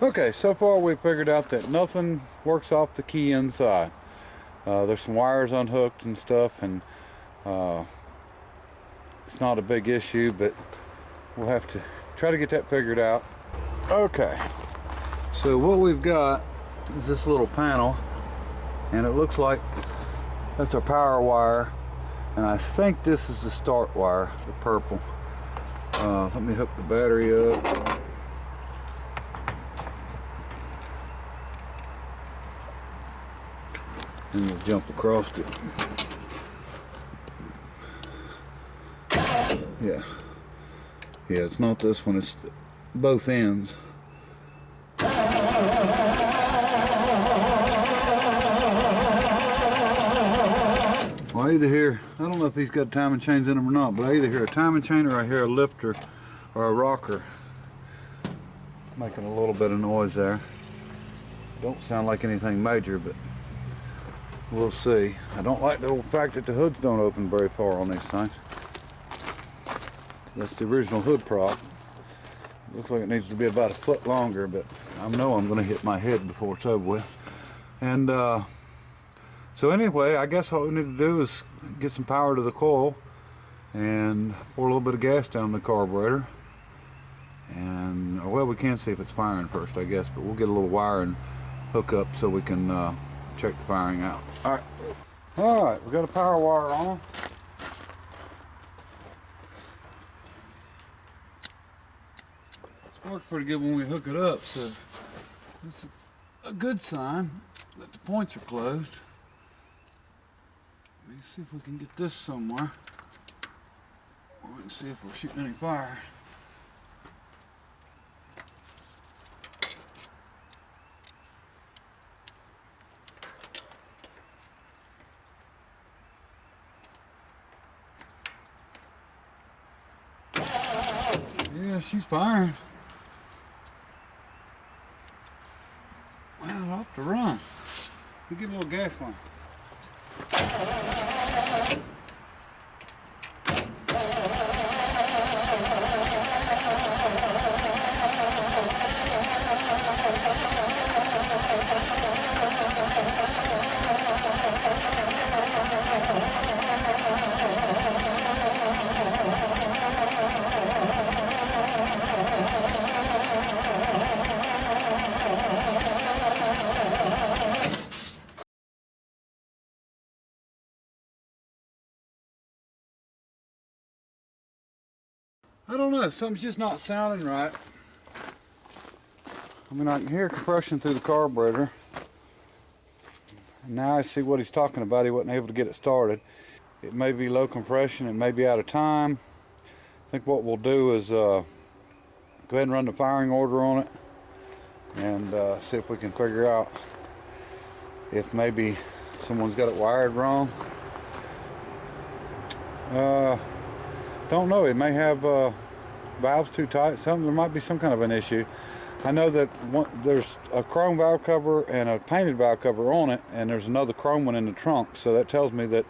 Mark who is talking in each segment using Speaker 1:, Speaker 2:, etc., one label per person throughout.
Speaker 1: Okay, so far we've figured out that nothing works off the key inside. There's some wires unhooked and stuff, and it's not a big issue, but we'll have to try to get that figured out. Okay, so what we've got is this little panel, and it looks like that's our power wire, and I think this is the start wire, the purple. Let me hook the battery up. And we'll jump across it. Yeah, it's not this one, it's both ends. Well, I either hear, I don't know if he's got timing chains in them or not, but I either hear a timing chain or I hear a lifter or a rocker making a little bit of noise there. Don't sound like anything major, but we'll see. I don't like the old fact that the hoods don't open very far on these things. That's the original hood prop. Looks like it needs to be about a foot longer, but I know I'm going to hit my head before it's over with. And so anyway, I guess all we need to do is get some power to the coil and pour a little bit of gas down the carburetor. And, well, we can see if it's firing first, I guess, but we'll get a little wire and hook up so we can check the firing out. Alright, we got a power wire on. It works pretty good when we hook it up, so it's a good sign that the points are closed. Let me see if we can get this somewhere, or we can see if we're shooting any fire. Yeah, she's firing. Well, I'll have to run. We get a little gas line. I don't know, something's just not sounding right. I mean, I can hear compression through the carburetor. And now I see what he's talking about. He wasn't able to get it started. It may be low compression, it may be out of time. I think what we'll do is go ahead and run the firing order on it and see if we can figure out if maybe someone's got it wired wrong. Don't know, it may have valves too tight. There might be some kind of an issue. I know that there's a chrome valve cover and a painted valve cover on it, and there's another chrome one in the trunk, so that tells me that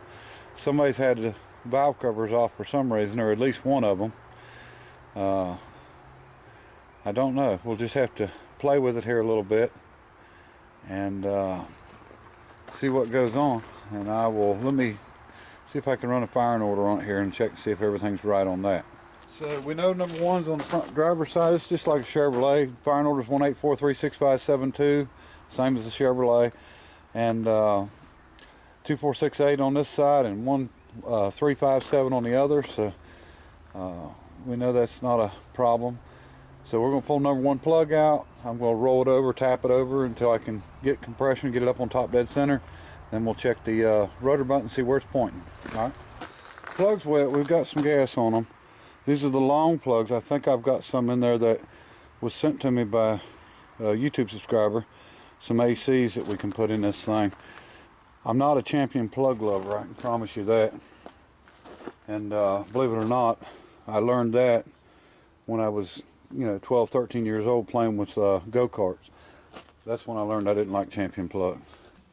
Speaker 1: somebody's had the valve covers off for some reason, or at least one of them. I don't know. We'll just have to play with it here a little bit and see what goes on. And let me see if I can run a firing order on it here and check to see if everything's right on that. So we know number one's on the front driver's side. It's just like a Chevrolet. Firing order is 1843652, same as the Chevrolet, and 2468 on this side and 1357 on the other. So we know that's not a problem. So we're going to pull number one plug out. I'm going to roll it over, tap it over until I can get compression, get it up on top dead center. Then we'll check the rotor button and see where it's pointing. All right. Plug's wet. We've got some gas on them. These are the long plugs. I think I've got some in there that was sent to me by a YouTube subscriber. Some ACs that we can put in this thing. I'm not a champion plug lover, I can promise you that. And believe it or not, I learned that when I was 12, 13 years old playing with go-karts. That's when I learned I didn't like champion plugs.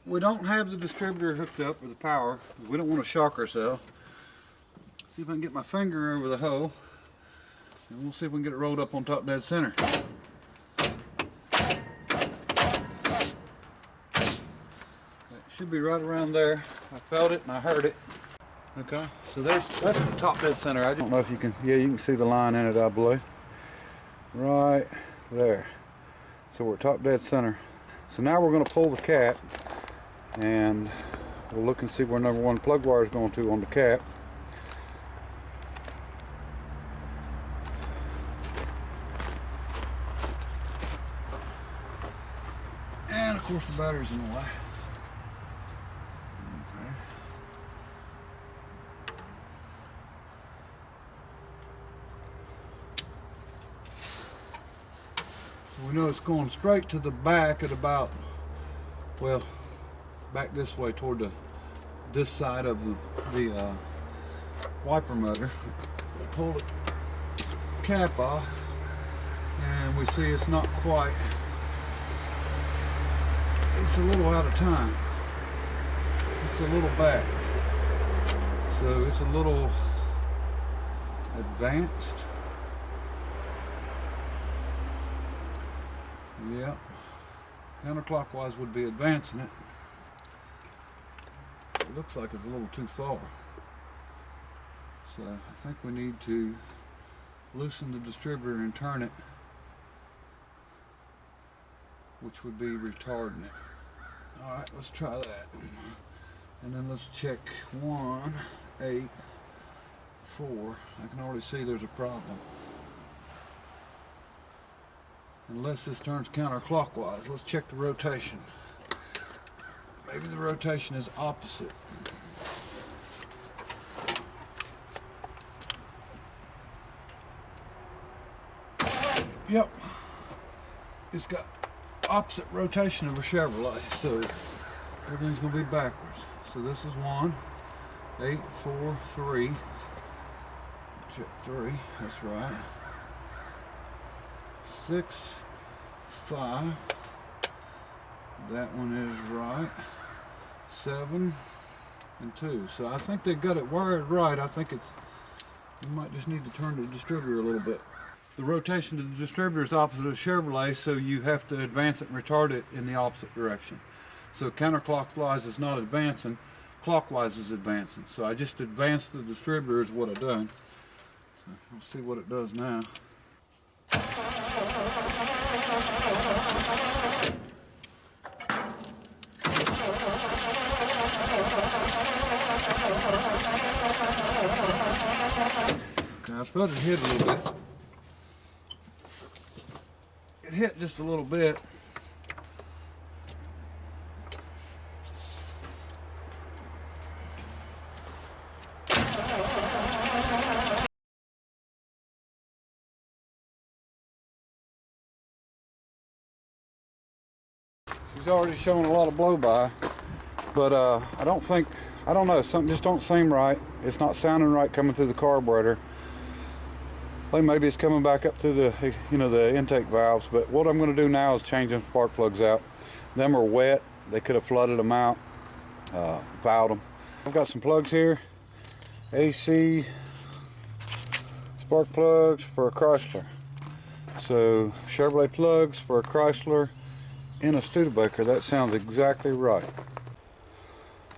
Speaker 1: We don't have the distributor hooked up with the power. We don't want to shock ourselves. See if I can get my finger over the hole, and we'll see if we can get it rolled up on top dead center. Should be right around there. I felt it and I heard it. Okay, so that's the top dead center. I don't know if you can, yeah, you can see the line in it, I believe. Right there. So we're top dead center. So now we're going to pull the cap and we'll look and see where number 1 plug wire is going to on the cap. And of course the battery's in the way. Okay. So we know it's going straight to the back at about, well, back this way toward this side of the wiper motor. We'll pull the cap off and we see it's not quite, it's a little out of time. It's a little back. So it's a little advanced. Yep. Counterclockwise would be advancing it. It looks like it's a little too far. So I think we need to loosen the distributor and turn it, which would be retarding it. Alright, let's try that. And then let's check 1, 8, 4. I can already see there's a problem. Unless this turns counterclockwise. Let's check the rotation. Maybe the rotation is opposite. Yep. It's got opposite rotation of a Chevrolet, so everything's going to be backwards. So this is 1, 8, 4, 3. Check 3. That's right. 6, 5. That one is right. 7 and 2. So I think they got it wired right. I think it's, you might just need to turn the distributor a little bit. The rotation of the distributor is opposite of Chevrolet, so you have to advance it and retard it in the opposite direction. So counterclockwise is not advancing, clockwise is advancing. So I just advanced the distributor is what I've done. So we'll see what it does now. Okay, I felt it hit a little bit. It hit just a little bit. He's already showing a lot of blow by, but I don't know, something just don't seem right. It's not sounding right coming through the carburetor. I think maybe it's coming back up through the, the intake valves, but what I'm going to do now is change them spark plugs out. Them are wet. They could have flooded them out, valved them. I've got some plugs here. AC spark plugs for a Chrysler. So Chevrolet plugs for a Chrysler in a Studebaker. That sounds exactly right.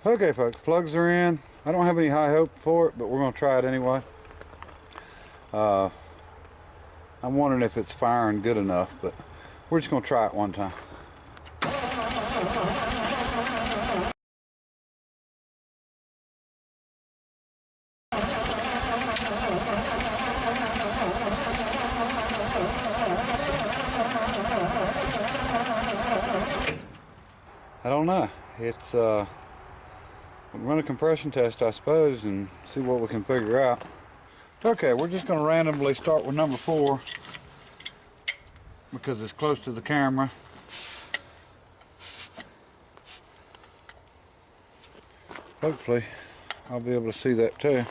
Speaker 1: Okay folks, plugs are in. I don't have any high hope for it, but we're going to try it anyway. I'm wondering if it's firing good enough, but we're just going to try it one time. I don't know. It's we'll run a compression test, I suppose, and see what we can figure out. Okay, we're just going to randomly start with number 4 because it's close to the camera. Hopefully, I'll be able to see that too.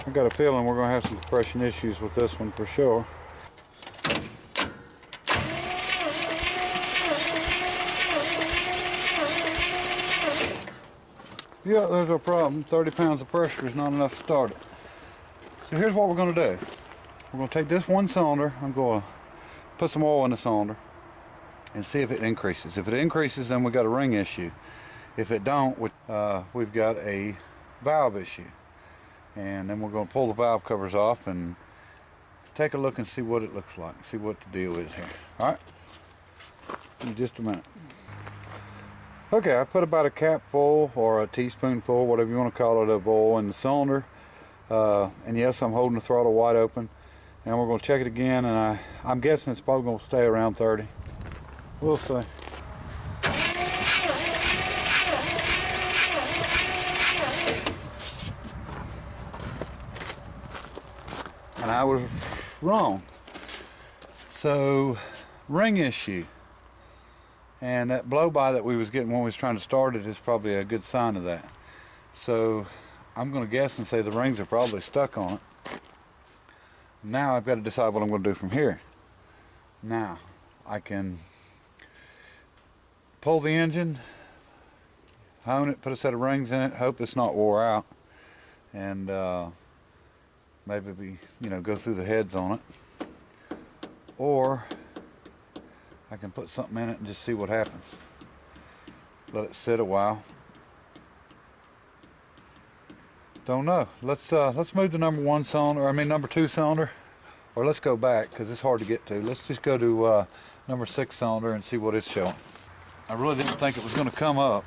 Speaker 1: I've got a feeling we're going to have some compression issues with this one for sure. Yeah, there's our problem. 30 pounds of pressure is not enough to start it. So here's what we're going to do. We're going to take this one cylinder. I'm going to put some oil in the cylinder. and see if it increases. If it increases, then we got a ring issue. If it don't, we've got a valve issue. And then we're going to pull the valve covers off and take a look and see what it looks like, see what the deal is here. All right, in just a minute. Okay, I put about a capful or a teaspoonful, whatever you want to call it, of oil in the cylinder. And yes, I'm holding the throttle wide open. And we're going to check it again, and I'm guessing it's probably going to stay around 30. We'll see. And I was wrong. So, ring issue. And that blow-by that we was getting when we was trying to start it is probably a good sign of that. So, I'm going to guess and say the rings are probably stuck on it. Now I've got to decide what I'm going to do from here. Now, I can pull the engine, hone it, put a set of rings in it, hope it's not wore out, and maybe go through the heads on it. Or I can put something in it and just see what happens. Let it sit a while. Don't know. Let's move to number 2 cylinder, or let's go back because it's hard to get to. Let's just go to number 6 cylinder and see what it's showing. I really didn't think it was going to come up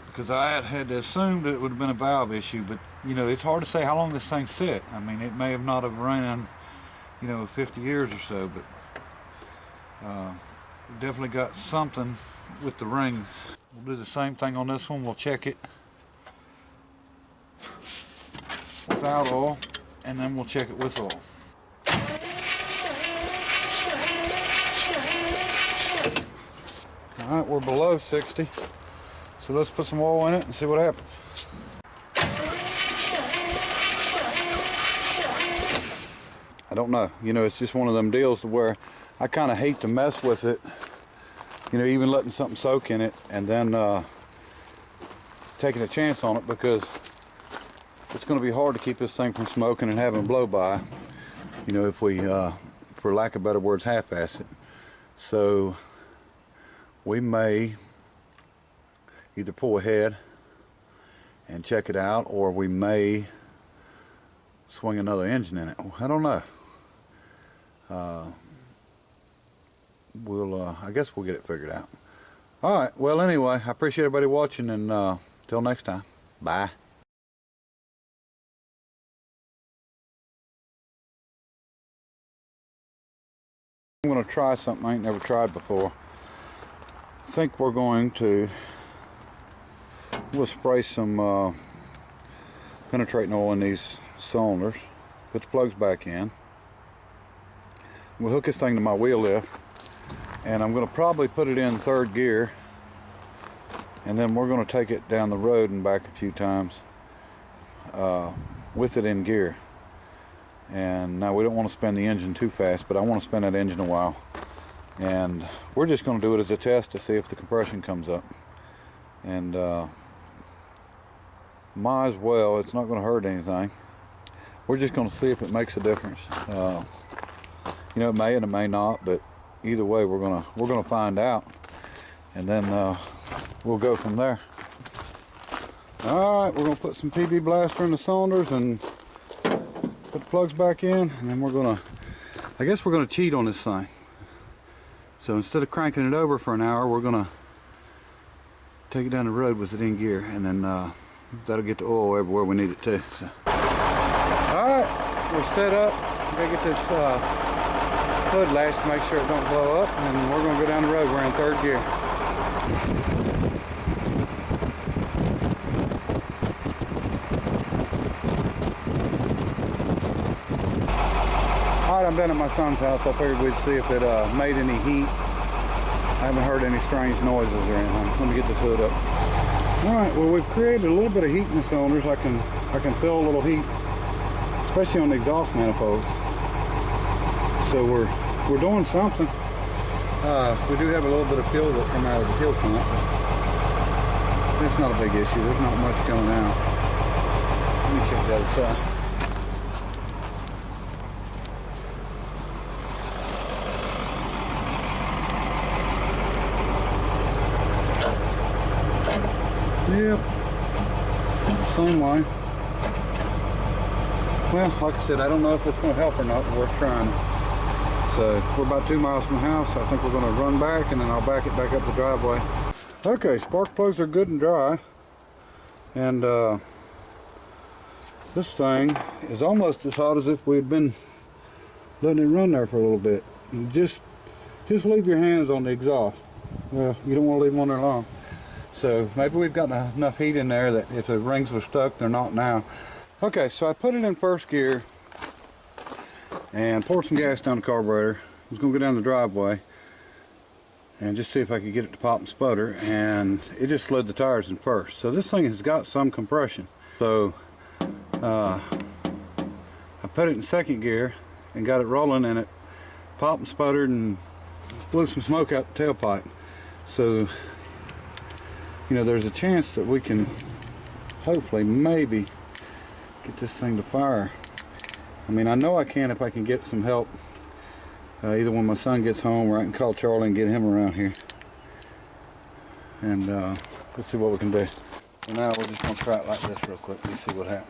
Speaker 1: because I had to assume that it would have been a valve issue, but it's hard to say how long this thing sit. I mean, it may have not have ran 50 years or so, but definitely got something with the rings. We'll do the same thing on this one. We'll check it without oil, and then we'll check it with oil. All right, we're below 60, so let's put some oil in it and see what happens. I don't know, it's just one of them deals to where I kind of hate to mess with it, even letting something soak in it and then taking a chance on it, because it's going to be hard to keep this thing from smoking and having blow-by, if we, for lack of better words, half-ass it. So we may either pull ahead and check it out, or we may swing another engine in it. I don't know. I guess we'll get it figured out. All right. Well, anyway, I appreciate everybody watching, and till next time. Bye. I'm going to try something I ain't never tried before. I think we're going to spray some penetrating oil in these cylinders, put the plugs back in. We'll hook this thing to my wheel lift, and I'm going to probably put it in 3rd gear, and then we're going to take it down the road and back a few times with it in gear. And now we don't want to spin the engine too fast, but I want to spin that engine a while, and we're just going to do it as a test to see if the compression comes up. And might as well, it's not going to hurt anything. We're just going to see if it makes a difference. It may and it may not, but either way we're gonna find out, and then we'll go from there. All right, we're gonna put some PB blaster in the cylinders and put the plugs back in, and then I guess we're gonna cheat on this thing. So instead of cranking it over for an hour, we're gonna take it down the road with it in gear, and then that'll get the oil everywhere we need it to. So. All right, we're set up. We gotta get this hood latch to make sure it don't blow up, and then we're going to go down the road. We're in 3rd gear. Alright, I'm down at my son's house. I figured we'd see if it made any heat. I haven't heard any strange noises or anything. Let me get this hood up. Alright, well, we've created a little bit of heat in the cylinders. I can feel a little heat, especially on the exhaust manifolds. So we're doing something. We do have a little bit of fuel that come out of the fuel pump. It's not a big issue. There's not much coming out. Let me check the other side. Yep. Same way. Well, like I said, I don't know if it's going to help or not, but worth trying. So we're about 2 miles from the house. I think we're going to run back and then I'll back it back up the driveway. Okay, spark plugs are good and dry. And this thing is almost as hot as if we'd been letting it run there for a little bit. You just leave your hands on the exhaust. Well, you don't want to leave them on there long. So maybe we've got enough heat in there that if the rings were stuck, they're not now. Okay, so I put it in first gear and poured some gas down the carburetor. I was going to go down the driveway and just see if I could get it to pop and sputter, and it just slid the tires in first. So this thing has got some compression. So I put it in second gear and got it rolling, and it popped and sputtered and blew some smoke out the tailpipe. So, you know, there's a chance that we can hopefully maybe get this thing to fire. I mean, I know I can if I can get some help, either when my son gets home or I can call Charlie and get him around here. And let's see what we can do. So now we're just going to try it like this real quick and see what happens.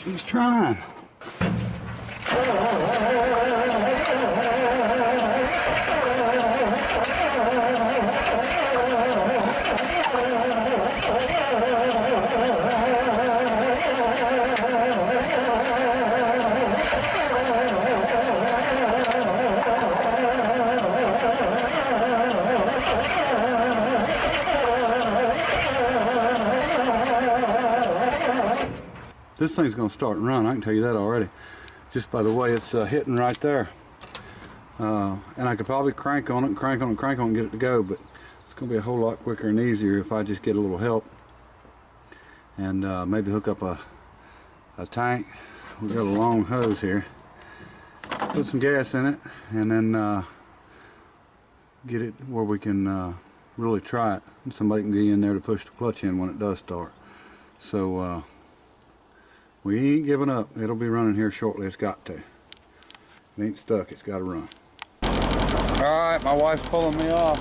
Speaker 1: She's trying. This thing's going to start and run, I can tell you that already, just by the way it's hitting right there. And I could probably crank on it and crank on it and crank on it and get it to go, but it's going to be a whole lot quicker and easier if I just get a little help and maybe hook up a tank. We've got a long hose here. Put some gas in it and then get it where we can really try it. And somebody can get in there to push the clutch in when it does start. So we ain't giving up. It'll be running here shortly. It's got to. It ain't stuck. It's got to run. Alright, my wife's pulling me off.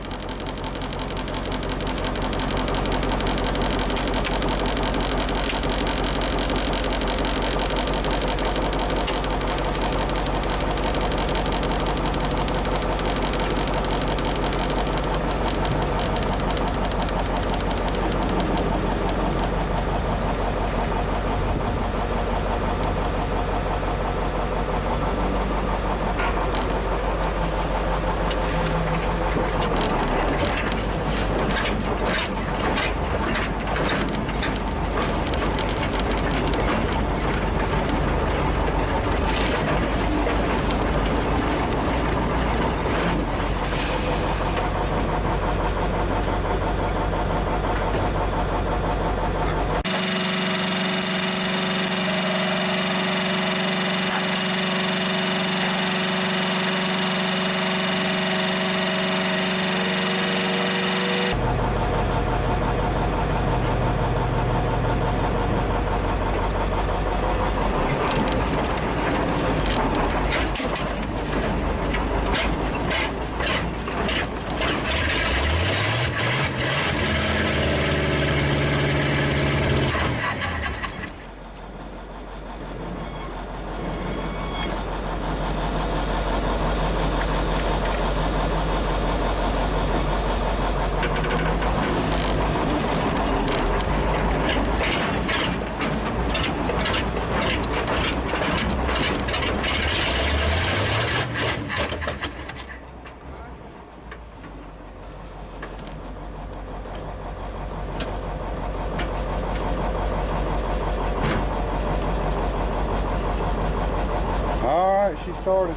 Speaker 1: She started.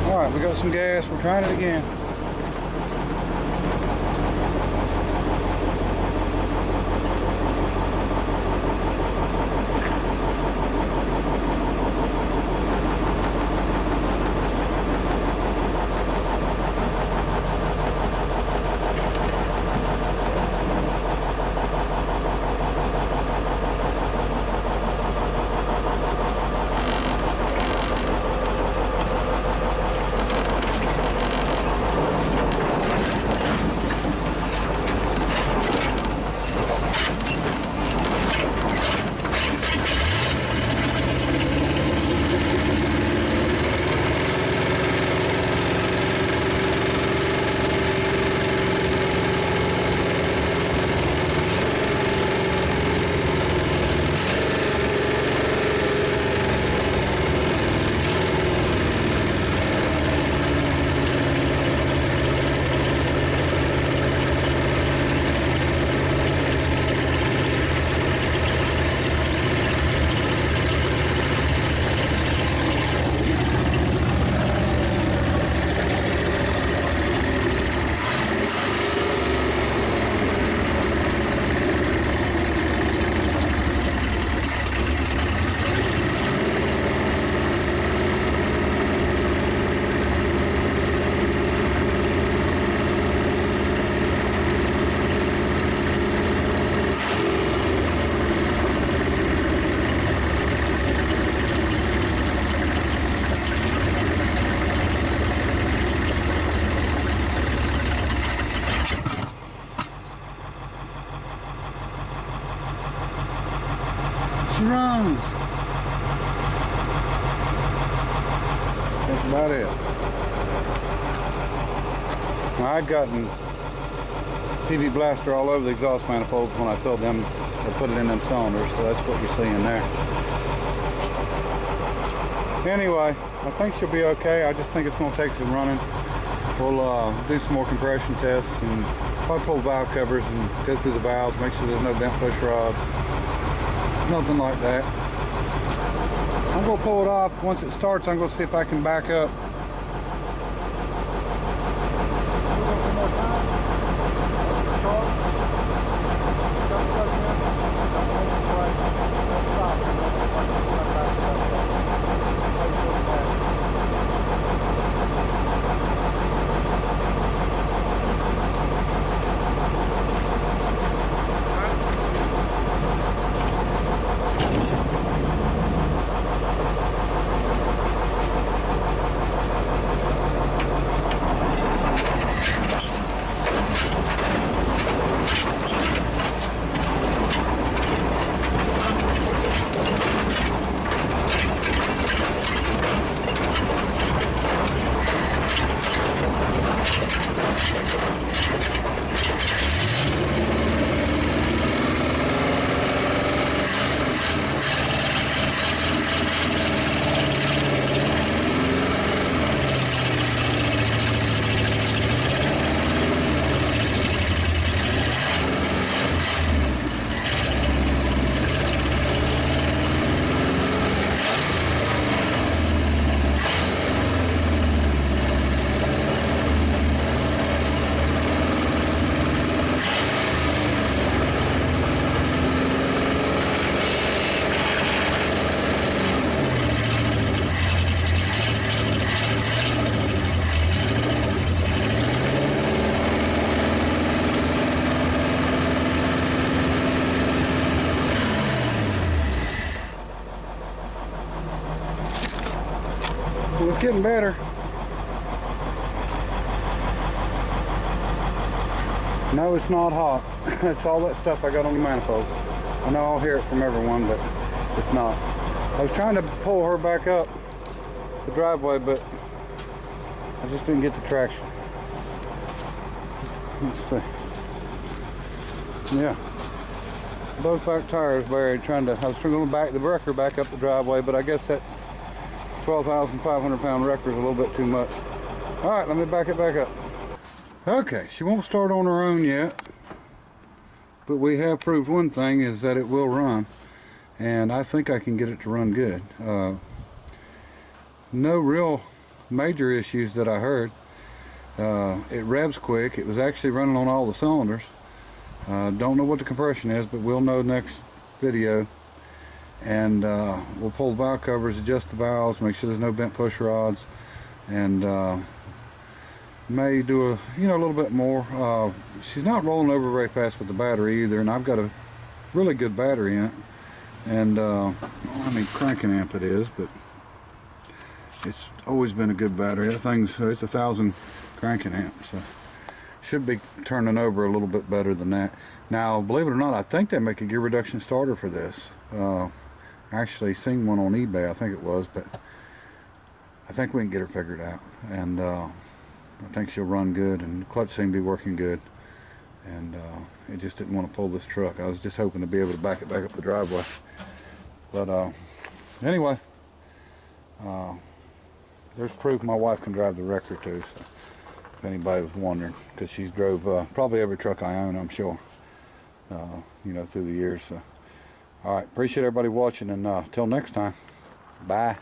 Speaker 1: All right, we got some gas. We're trying it again. She runs. That's about it. Now, I'd gotten PV blaster all over the exhaust manifolds when I filled them or put it in them cylinders, so that's what you're seeing there. Anyway, I think she'll be okay. I just think it's going to take some running. We'll do some more compression tests and probably pull the valve covers and go through the valves, make sure there's no bent push rods, nothing like that. I'm going to pull it off. Once it starts, I'm going to see if I can back up. Well, it's getting better. No, it's not hot. It's all that stuff I got on the manifolds. I know I'll hear it from everyone, but it's not. I was trying to pull her back up the driveway, but I just didn't get the traction. Let's see. Yeah. Both back tires buried. I was trying to back the wrecker back up the driveway, but I guess that 12,500 pound wrecker is a little bit too much. All right, let me back it back up. Okay, she won't start on her own yet, but we have proved one thing, is that it will run, and I think I can get it to run good. No real major issues that I heard. It revs quick. It was actually running on all the cylinders. Don't know what the compression is, but we'll know next video. And we'll pull the valve covers, adjust the valves, make sure there's no bent push rods, and may do a little bit more. She's not rolling over very fast with the battery either, and I've got a really good battery in it. And I don't know how many cranking amp it is, but it's always been a good battery. That thing's it's 1,000 cranking amp, so should be turning over a little bit better than that. Now, believe it or not, I think they make a gear reduction starter for this. Actually seen one on eBay, I think it was, but I think we can get her figured out, and I think she'll run good, and the clutch seemed to be working good, and it just didn't want to pull this truck. I was just hoping to be able to back it back up the driveway, but anyway, there's proof my wife can drive the wrecker too, so if anybody was wondering, because she's drove probably every truck I own, I'm sure, through the years. So all right, appreciate everybody watching, and till next time, bye.